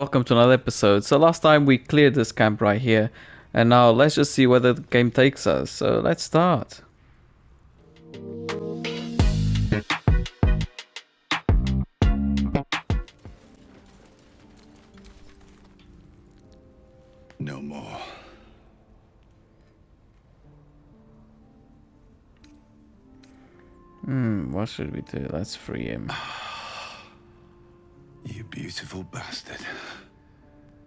Welcome to another episode. So last time we cleared this camp right here, and now let's just see where the game takes us. So let's start. No more. What should we do? Let's free him. You beautiful bastard.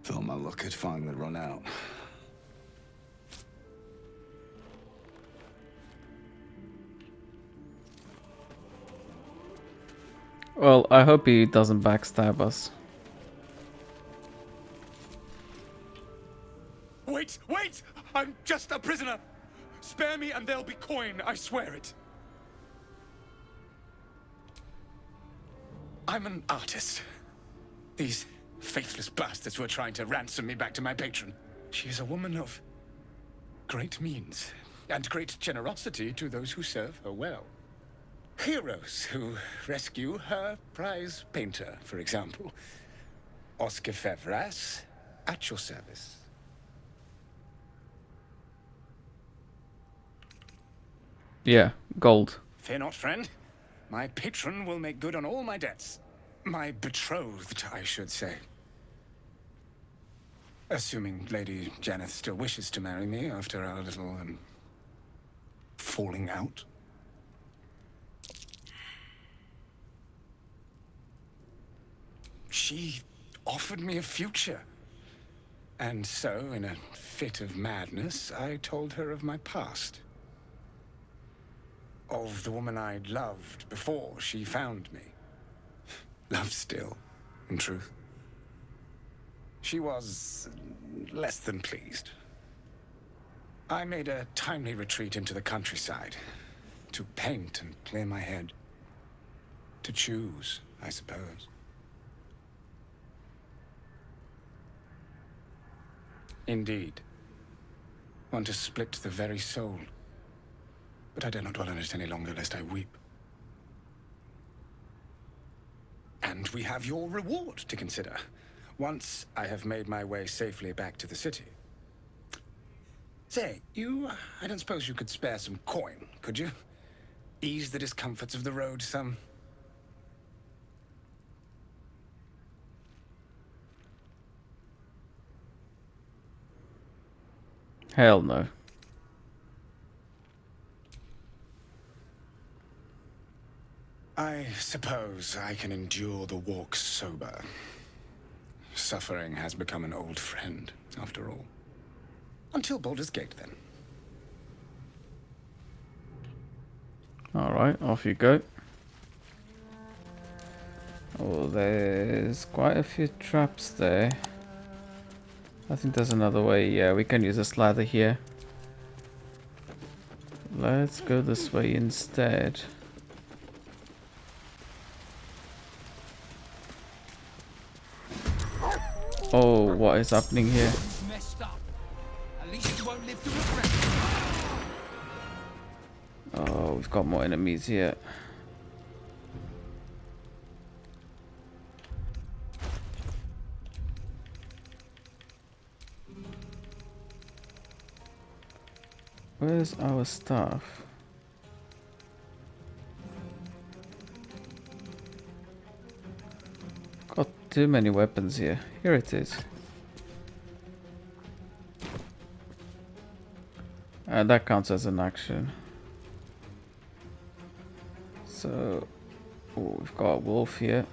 Thought my luck had finally run out. Well, I hope he doesn't backstab us. Wait! Wait! I'm just a prisoner! Spare me and there'll be coin, I swear it. I'm an artist. These faithless bastards were trying to ransom me back to my patron. She is a woman of great means and great generosity to those who serve her well. Heroes who rescue her prize painter, for example. Oskar Fevras, at your service. Yeah, gold. Fear not, friend. My patron will make good on all my debts. My betrothed, I should say. Assuming Lady Janeth still wishes to marry me after our little, falling out. She offered me a future. And so, in a fit of madness, I told her of my past. Of the woman I'd loved before she found me. Love still, in truth. She was less than pleased. I made a timely retreat into the countryside. To paint and clear my head. To choose, I suppose. Indeed. One to split the very soul. But I dare not dwell on it any longer, lest I weep. And we have your reward to consider, once I have made my way safely back to the city. Say, I don't suppose you could spare some coin, could you? Ease the discomforts of the road some. Hell no. I suppose I can endure the walk sober. Suffering has become an old friend, after all. Until Baldur's Gate, then. Alright, off you go. Oh, there's quite a few traps there. I think there's another way. Yeah, we can use this ladder here. Let's go this way instead. Oh, what is happening here? Messed up. At least you won't live to regret. Oh, we've got more enemies here. Where's our stuff? Got too many weapons here. Here it is. That counts as an action. So, oh, we've got a wolf here.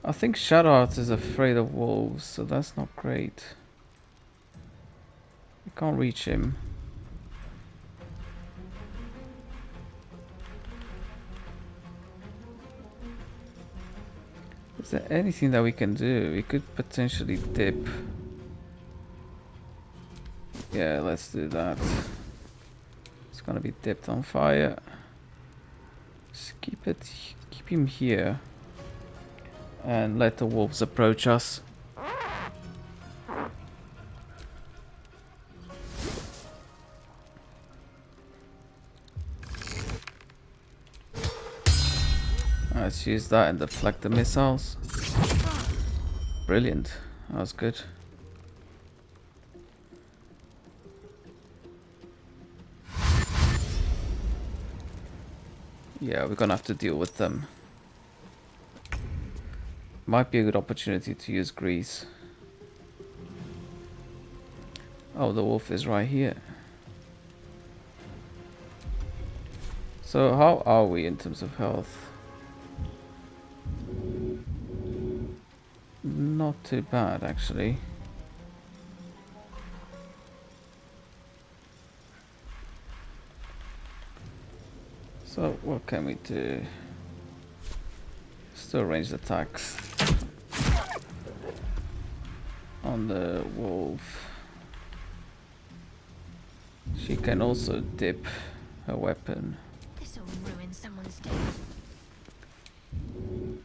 I think Shadowheart is afraid of wolves, so that's not great. We can't reach him. Is there anything that we can do? We could potentially dip. Yeah, let's do that. It's gonna be dipped on fire. Just keep him here. And let the wolves approach us. Let's use that and deflect the missiles. brilliant. That was good. Yeah, we're gonna have to deal with them. Might be a good opportunity to use grease. Oh, the wolf is right here. So how are we in terms of health? Not too bad, actually. So what can we do? Still ranged attacks on the wolf. She can also dip her weapon. This'll ruin someone's day.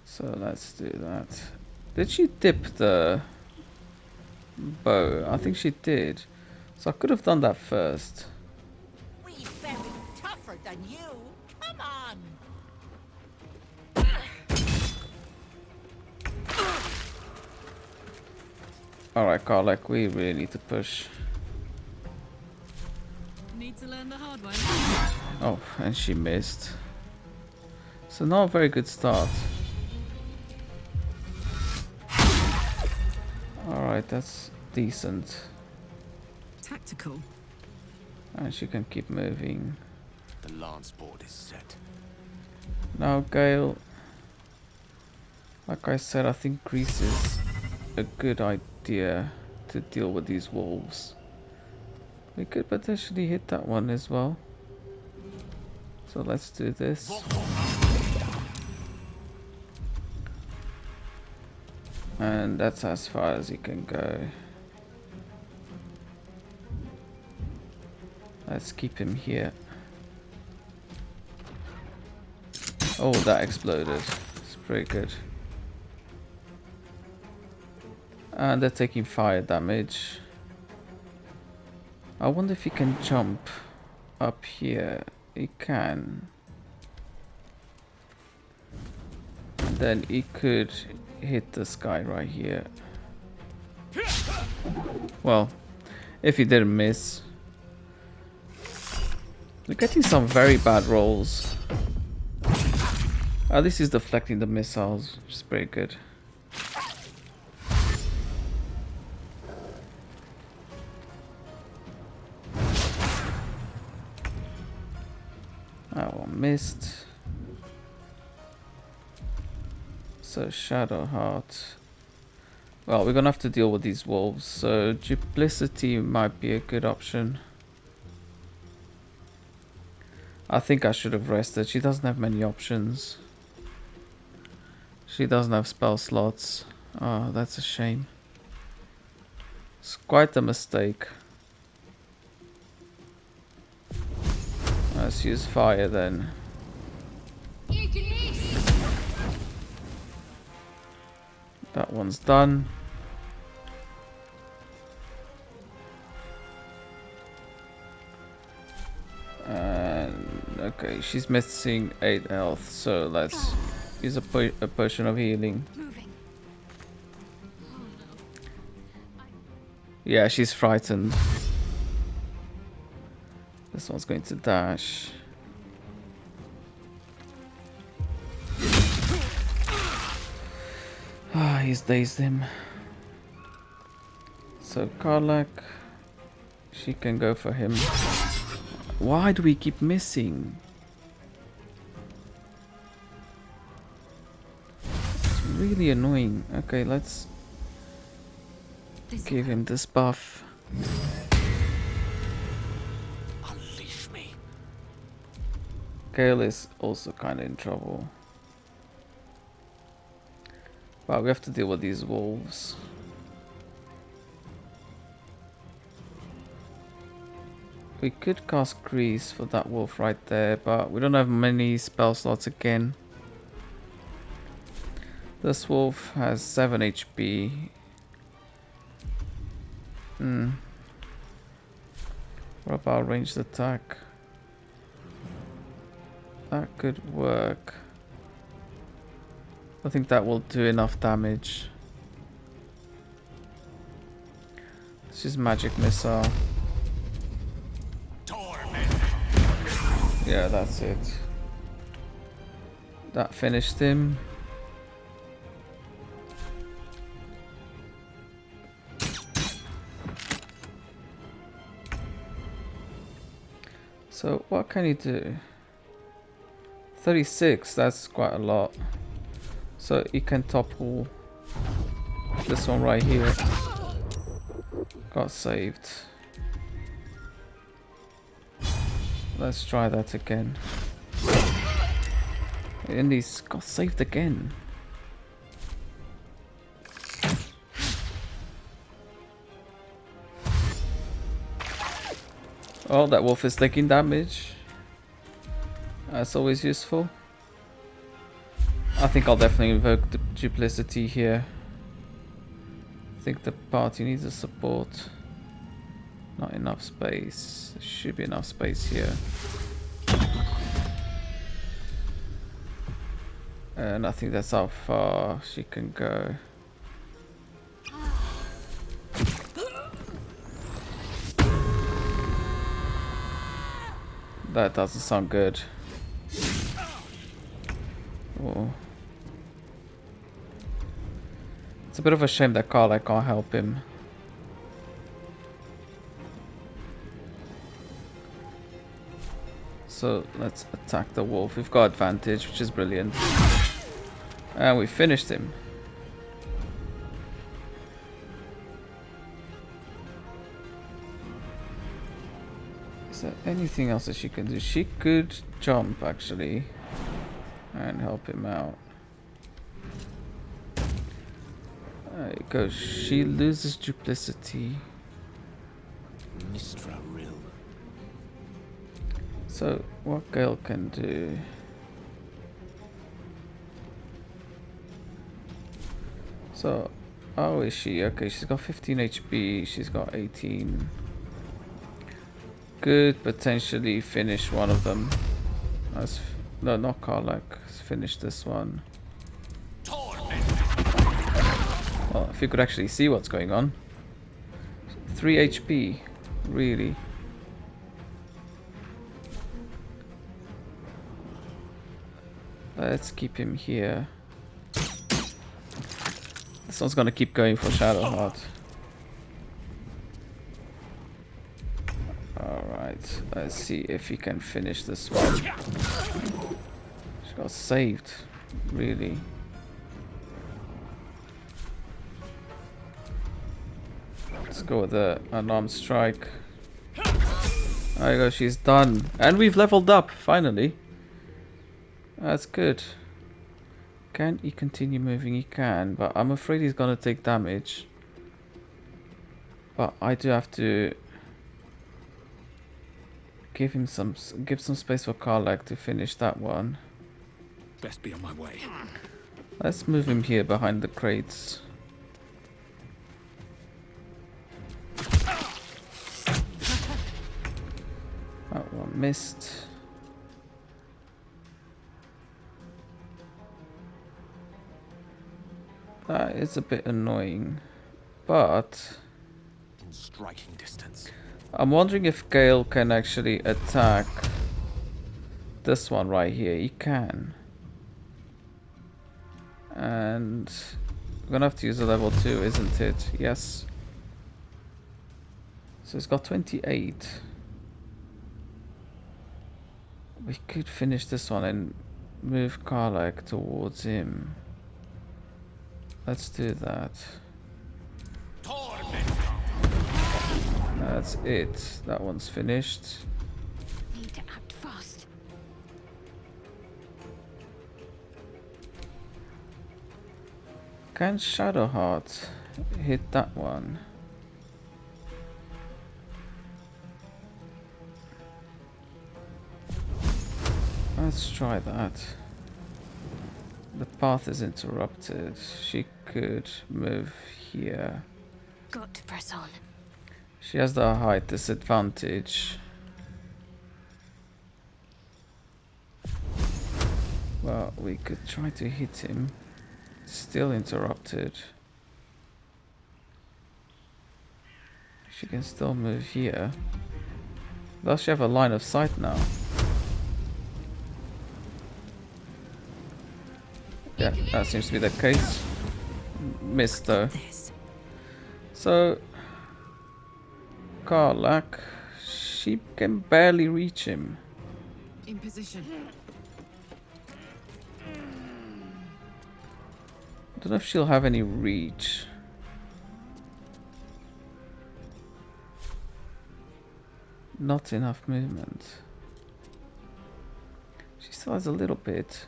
So let's do that. Did she dip the bow? I think she did. So I could have done that first. We very tougher than you. Come on. Alright, Karlach, we really need to push. Need to learn the hard way. Oh, and she missed. So not a very good start. Alright, that's decent. Tactical. And she can keep moving. The lance board is set. Now, Gale. Like I said, I think grease is a good idea to deal with these wolves. We could potentially hit that one as well. So let's do this. And that's as far as you can go. Let's keep him here. Oh, that exploded. It's pretty good. And they're taking fire damage. I wonder if he can jump up here. He can. And then he could hit this guy right here. Well, if he didn't miss. We're getting some very bad rolls. At least he's deflecting the missiles, which is pretty good. That one missed. So Shadowheart. Well, we're gonna have to deal with these wolves, so duplicity might be a good option. I think I should have rested. She doesn't have many options. She doesn't have spell slots. Oh, that's a shame. It's quite a mistake. Let's use fire then. That one's done. And okay, she's missing 8 health, so let's use a potion of healing. Moving. Yeah, she's frightened. This one's going to dash. Ah, he's dazed him. So Karlach, she can go for him. Why do we keep missing? It's really annoying. Okay, let's give him this buff. Unleash me. Gale is also kind of in trouble. But we have to deal with these wolves. We could cast Grease for that wolf right there, but we don't have many spell slots again. This wolf has 7 HP. What about ranged attack? That could work. I think that will do enough damage. This is magic missile. Yeah, that's it. That finished him. So what can you do? 36, that's quite a lot. So you can topple this one right here. Got saved. Let's try that again. And he's got saved again. Oh, that wolf is taking damage. That's always useful. I think I'll definitely invoke the duplicity here. I think the party needs a support. Not enough space. There should be enough space here. And I think that's how far she can go. That doesn't sound good. Oh. It's a bit of a shame that Karlach can't help him. So let's attack the wolf. We've got advantage, which is brilliant. And we finished him. Is there anything else that she can do? She could jump actually and help him out. There you go. She loses duplicity. Mistra Rill. So what Gale can do? So how is she? Okay, she's got 15 HP. She's got 18. Could potentially finish one of them. No, not Karlach. Let's finish this one. Well, if you could actually see what's going on. 3 HP. Really. Let's keep him here. This one's gonna keep going for Shadowheart. Alright, let's see if he can finish this one. She got saved, really. Let's go with the unarmed strike. There you go, she's done. And we've leveled up, finally. That's good. Can he continue moving? He can, but I'm afraid he's gonna take damage. But I do have to give some space for Karlach to finish that one. Best be on my way. Let's move him here behind the crates. That one missed. That is a bit annoying, but In striking distance. I'm wondering if Gale can actually attack this one right here. He can. And we're gonna have to use a level 2, isn't it? Yes. So it's got 28. We could finish this one and move Karlach towards him. Let's do that. That's it. That one's finished. Need to act fast. Can Shadowheart hit that one? Let's try that. The path is interrupted. She could move here. Got to press on. She has the height disadvantage. Well, we could try to hit him. Still interrupted. She can still move here. Does she have a line of sight now? Yeah, that seems to be the case. Missed though. So, Karlach, she can barely reach him. In position. I don't know if she'll have any reach. Not enough movement. She still has a little bit.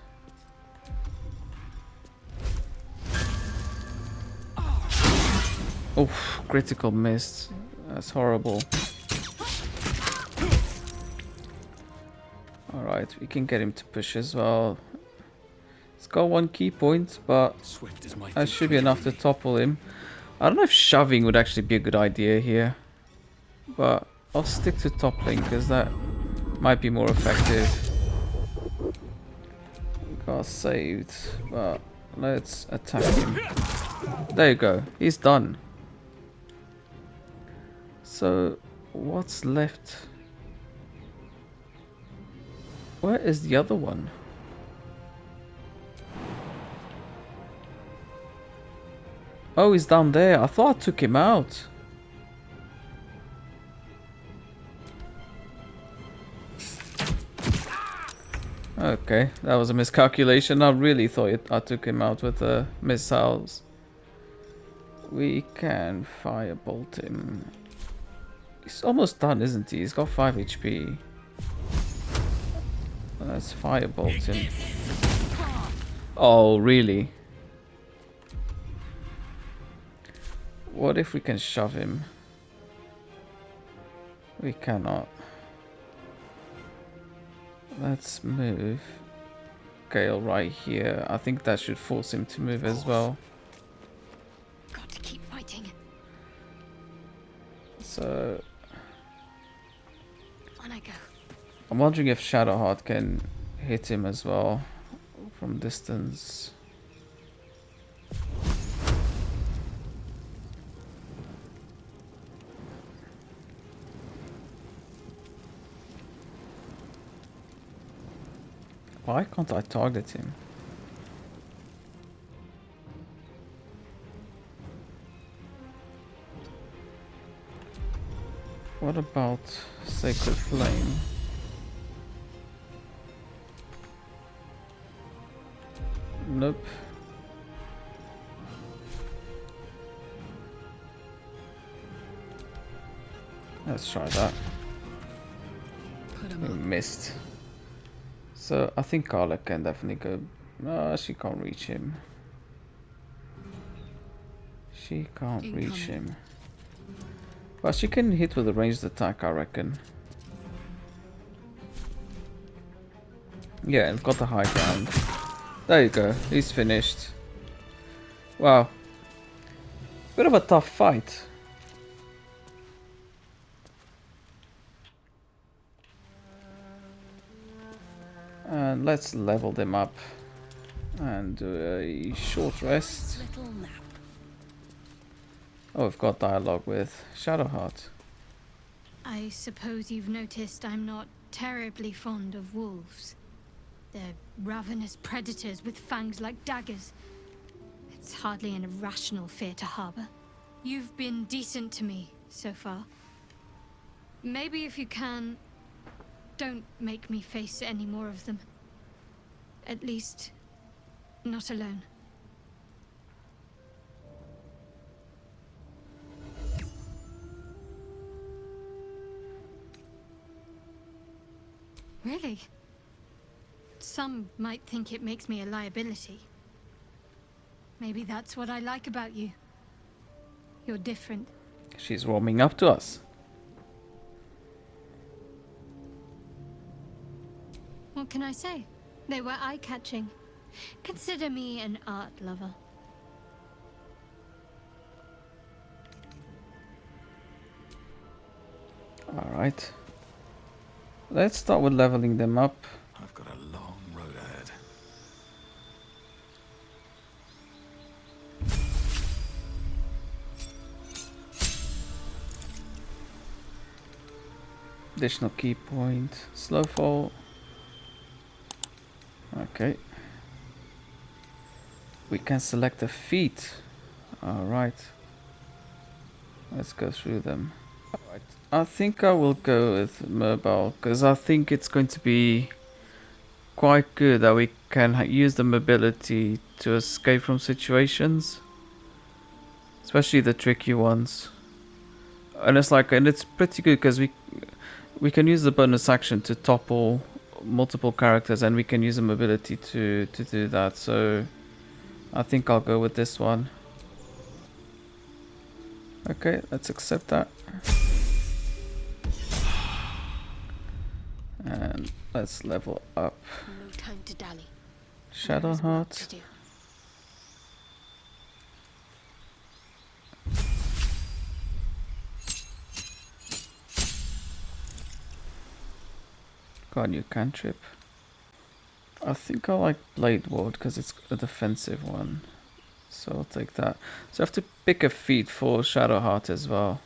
Oh, critical miss. That's horrible. Alright, we can get him to push as well. He's got one key point, but Swift as my that feet should be can enough to carry me. topple him. I don't know if shoving would actually be a good idea here, but I'll stick to toppling because that might be more effective. Got saved, but let's attack him. There you go, he's done. So, what's left? Where is the other one? Oh, he's down there. I thought I took him out. Okay, that was a miscalculation. I really thought I took him out with the missiles. We can firebolt him. He's almost done, isn't he? He's got 5 HP. Let's firebolt him. Oh, really? What if we can shove him? We cannot. Let's move Gale right here. I think that should force him to move as well. Got to keep fighting. So On I go. I'm wondering if Shadowheart can hit him as well from distance. Why can't I target him? What about Sacred Flame? Nope. Let's try that. Put him We up. missed. So I think Karlach can definitely go. No, she can't reach him. She can't reach Incoming. him. But she can hit with a ranged attack, I reckon. Yeah, and got the high ground. There you go, he's finished. Wow. Bit of a tough fight. And let's level them up. And do a short rest. Little nap. Oh, we've got dialogue with Shadowheart. I suppose you've noticed I'm not terribly fond of wolves. They're ravenous predators with fangs like daggers. It's hardly an irrational fear to harbor. You've been decent to me so far. Maybe if you can, don't make me face any more of them. At least, not alone. Really? Some might think it makes me a liability. Maybe that's what I like about you. You're different. She's warming up to us. What can I say? They were eye-catching. Consider me an art lover. Alright. Let's start with leveling them up. I've got a long road ahead. Additional key point. Slow fall. Okay. We can select a feat. Alright. Let's go through them. Alright. I think I will go with mobile because I think it's going to be quite good that we can use the mobility to escape from situations. Especially the tricky ones. And it's pretty good because we can use the bonus action to topple multiple characters, and we can use the mobility to do that. So I think I'll go with this one. Okay, let's accept that. And let's level up. No time to dally. Shadowheart. To do. Got a new cantrip. I think I like Blade Ward because it's a defensive one. So I'll take that. So I have to pick a feat for Shadowheart as well.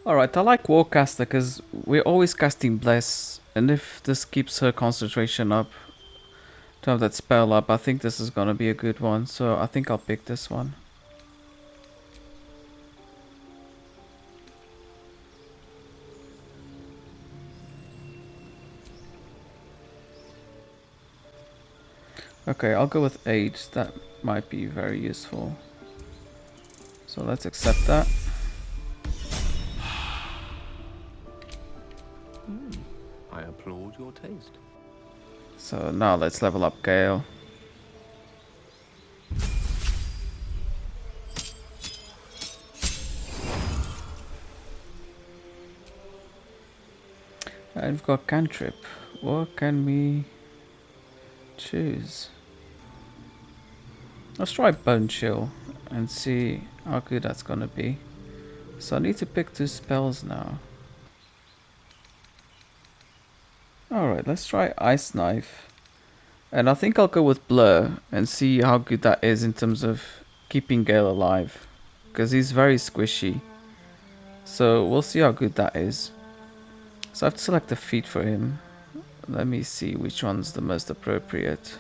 Alright, I like Warcaster because we're always casting Bless. And if this keeps her concentration up, to have that spell up, I think this is gonna be a good one. So I think I'll pick this one. Okay, I'll go with Age. That might be very useful. So let's accept that. I applaud your taste. So now let's level up Gale. And we've got cantrip. What can we choose? Let's try Bone Chill and see how good that's gonna be. So I need to pick 2 spells now. Alright, let's try Ice Knife. And I think I'll go with Blur and see how good that is in terms of keeping Gale alive. Because he's very squishy. So we'll see how good that is. So I have to select a feat for him. Let me see which one's the most appropriate.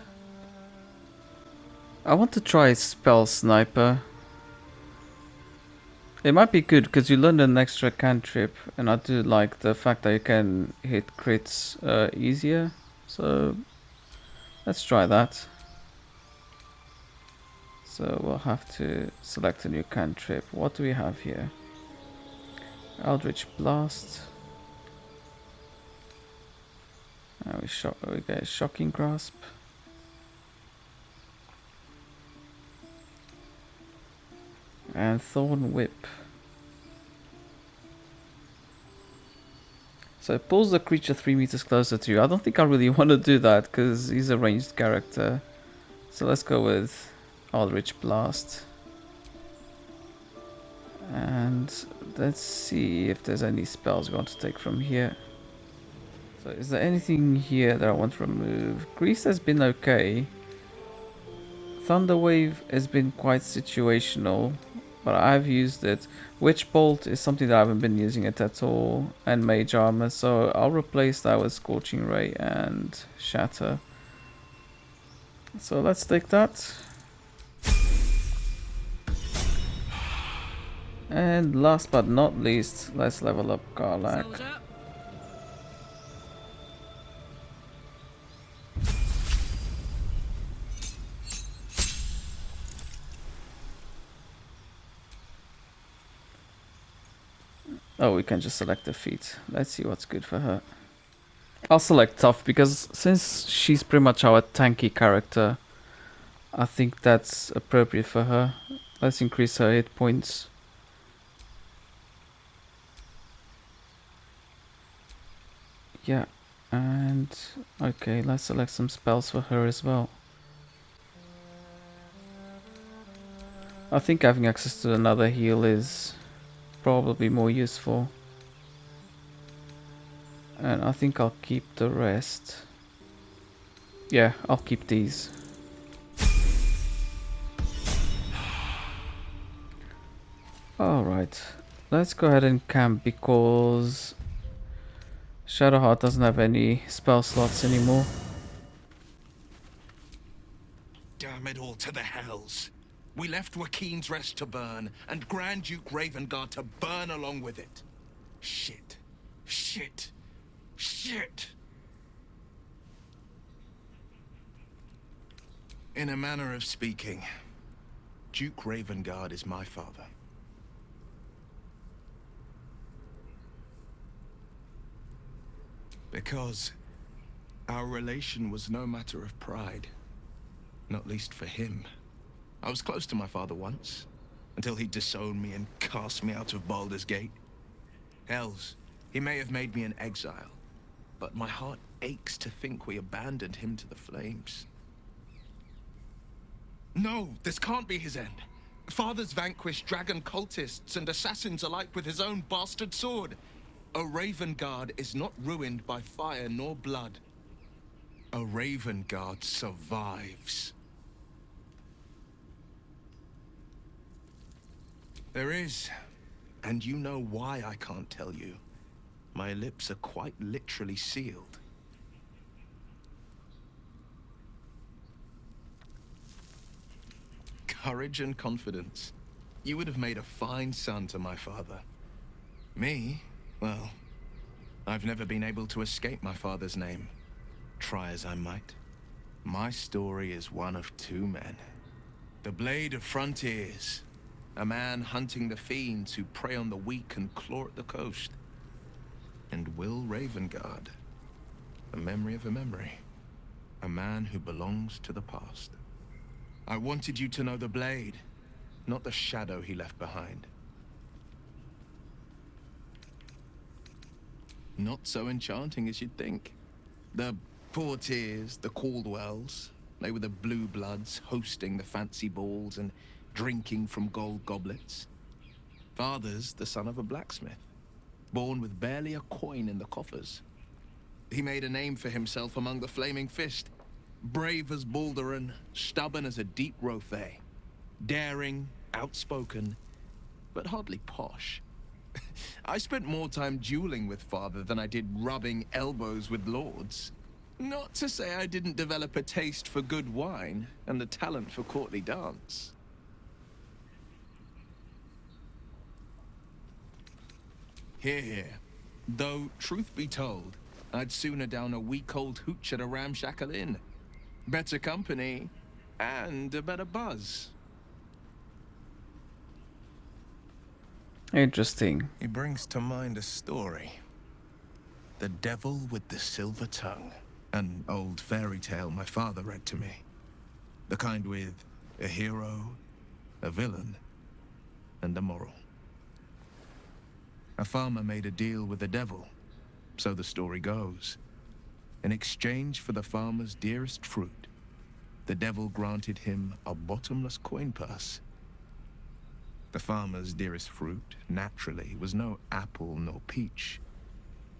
I want to try Spell Sniper. It might be good because you learn an extra cantrip, and I do like the fact that you can hit crits easier. So let's try that. So we'll have to select a new cantrip. What do we have here? Eldritch Blast. We get Shocking Grasp. And Thorn Whip. So it pulls the creature 3 meters closer to you. I don't think I really want to do that because he's a ranged character. So let's go with Eldritch Blast. And let's see if there's any spells we want to take from here. So is there anything here that I want to remove? Grease has been okay. Thunder Wave has been quite situational, but I've used it. Witch Bolt is something that I haven't been using it at all, and Mage Armor, so I'll replace that with Scorching Ray and Shatter. So let's take that. And last but not least, let's level up Karlach. Soldier. Oh, we can just select a feat. Let's see what's good for her. I'll select Tough because since she's pretty much our tanky character, I think that's appropriate for her. Let's increase her hit points. Yeah, and okay, let's select some spells for her as well. I think having access to another heal is probably more useful. And I think I'll keep the rest. Yeah, I'll keep these. Alright, let's go ahead and camp because Shadowheart doesn't have any spell slots anymore. Damn it all to the hells. We left Joaquin's Rest to burn, and Grand Duke Ravengard to burn along with it. Shit. Shit. Shit. In a manner of speaking, Duke Ravengard is my father. Because our relation was no matter of pride. Not least for him. I was close to my father once, until he disowned me and cast me out of Baldur's Gate. Hells, he may have made me an exile, but my heart aches to think we abandoned him to the flames. No, this can't be his end. Father's vanquished dragon cultists and assassins alike with his own bastard sword. A Ravengard is not ruined by fire nor blood. A Ravengard survives. There is, and you know why I can't tell you. My lips are quite literally sealed. Courage and confidence. You would have made a fine son to my father. Me? Well, I've never been able to escape my father's name, try as I might. My story is one of two men. The Blade of Frontiers, a man hunting the fiends who prey on the weak and claw at the coast. And Wyll Ravengard, the memory of a memory, a man who belongs to the past. I wanted you to know the Blade, not the shadow he left behind. Not so enchanting as you'd think. The Portiers, the Caldwells, they were the blue bloods hosting the fancy balls and drinking from gold goblets. Father's the son of a blacksmith, born with barely a coin in the coffers. He made a name for himself among the Flaming Fist. Brave as Baldur, stubborn as a deep Rothay. Daring, outspoken, but hardly posh. I spent more time dueling with father than I did rubbing elbows with lords. Not to say I didn't develop a taste for good wine and the talent for courtly dance. Hear, hear. Though, truth be told, I'd sooner down a week old hooch at a ramshackle inn. Better company, and a better buzz. Interesting. He brings to mind a story. The Devil with the Silver Tongue. An old fairy tale my father read to me. The kind with a hero, a villain, and a moral. A farmer made a deal with the devil, so the story goes. In exchange for the farmer's dearest fruit, the devil granted him a bottomless coin purse. The farmer's dearest fruit, naturally, was no apple nor peach,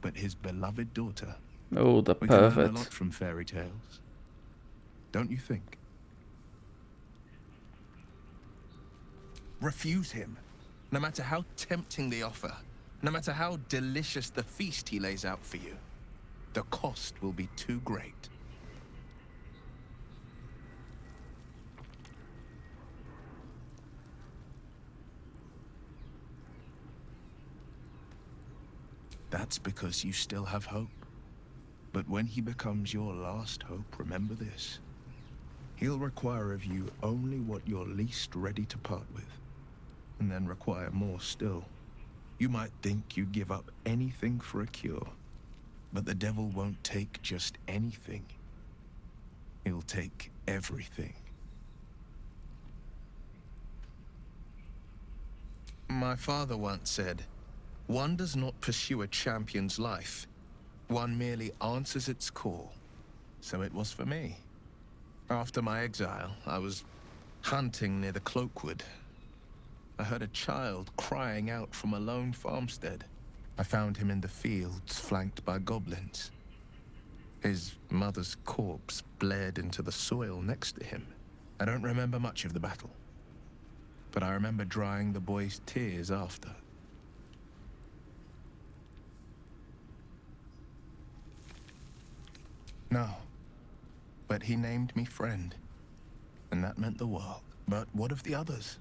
but his beloved daughter. Oh, the We can learn a pervert. lot from fairy tales, don't you think? Refuse him, no matter how tempting the offer, no matter how delicious the feast he lays out for you. The cost will be too great. That's because you still have hope. But when he becomes your last hope, remember this. He'll require of you only what you're least ready to part with, and then require more still. You might think you'd give up anything for a cure, but the devil won't take just anything. He'll take everything. My father once said, one does not pursue a champion's life. One merely answers its call. So it was for me. After my exile, I was hunting near the Cloakwood. I heard a child crying out from a lone farmstead. I found him in the fields, flanked by goblins. His mother's corpse bled into the soil next to him. I don't remember much of the battle, but I remember drying the boy's tears after. No. But he named me friend, and that meant the world. But what of the others?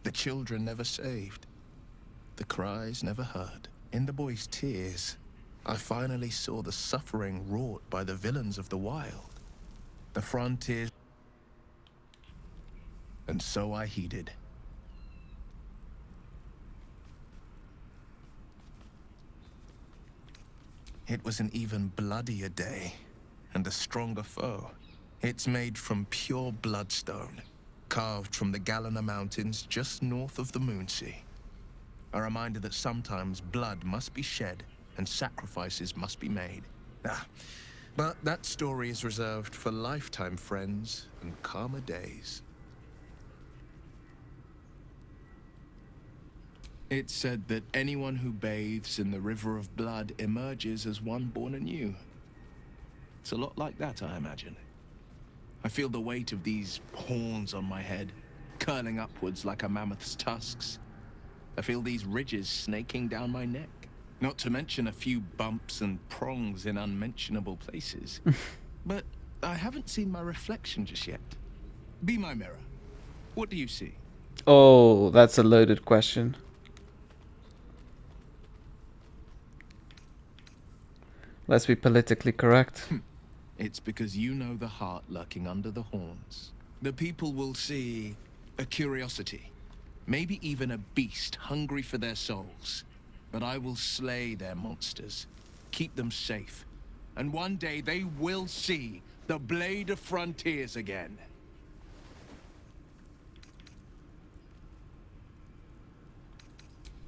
The children never saved. The cries never heard. In the boy's tears, I finally saw the suffering wrought by the villains of the wild. The frontiers. And so I heeded. It was an even bloodier day, and a stronger foe. It's made from pure bloodstone, carved from the Galena Mountains just north of the Moonsea. A reminder that sometimes blood must be shed and sacrifices must be made. But that story is reserved for lifetime friends and calmer days. It's said that anyone who bathes in the river of blood emerges as one born anew. It's a lot like that, I imagine. I feel the weight of these horns on my head, curling upwards like a mammoth's tusks. I feel these ridges snaking down my neck. Not to mention a few bumps and prongs in unmentionable places. But I haven't seen my reflection just yet. Be my mirror. What do you see? Oh, that's a loaded question. Let's be politically correct. It's because you know the heart lurking under the horns. The people will see a curiosity, maybe even a beast hungry for their souls. But I will slay their monsters, keep them safe, and one day they will see the Blade of Frontiers again.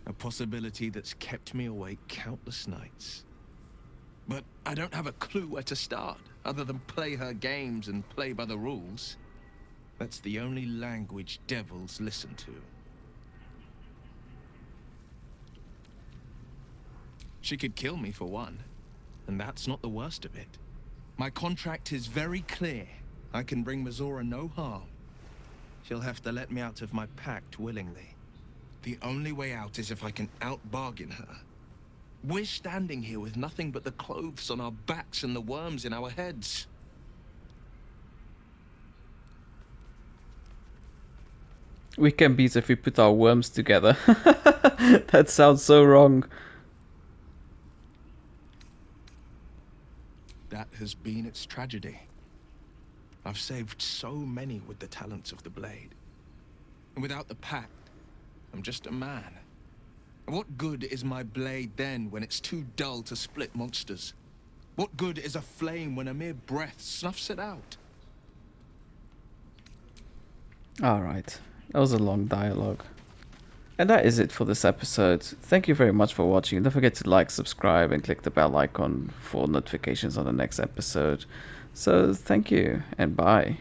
A possibility that's kept me awake countless nights. But I don't have a clue where to start, other than play her games and play by the rules. That's the only language devils listen to. She could kill me for one, and that's not the worst of it. My contract is very clear. I can bring Mizora no harm. She'll have to let me out of my pact willingly. The only way out is if I can out-bargain her. We're standing here with nothing but the clothes on our backs and the worms in our heads. We can beat if we put our worms together. That sounds so wrong. That has been its tragedy. I've saved so many with the talents of the blade. And without the pact, I'm just a man. What good is my blade then when it's too dull to split monsters? What good is a flame when a mere breath snuffs it out? Alright, that was a long dialogue. And that is it for this episode. Thank you very much for watching. Don't forget to like, subscribe, and click the bell icon for notifications on the next episode. So thank you, and bye.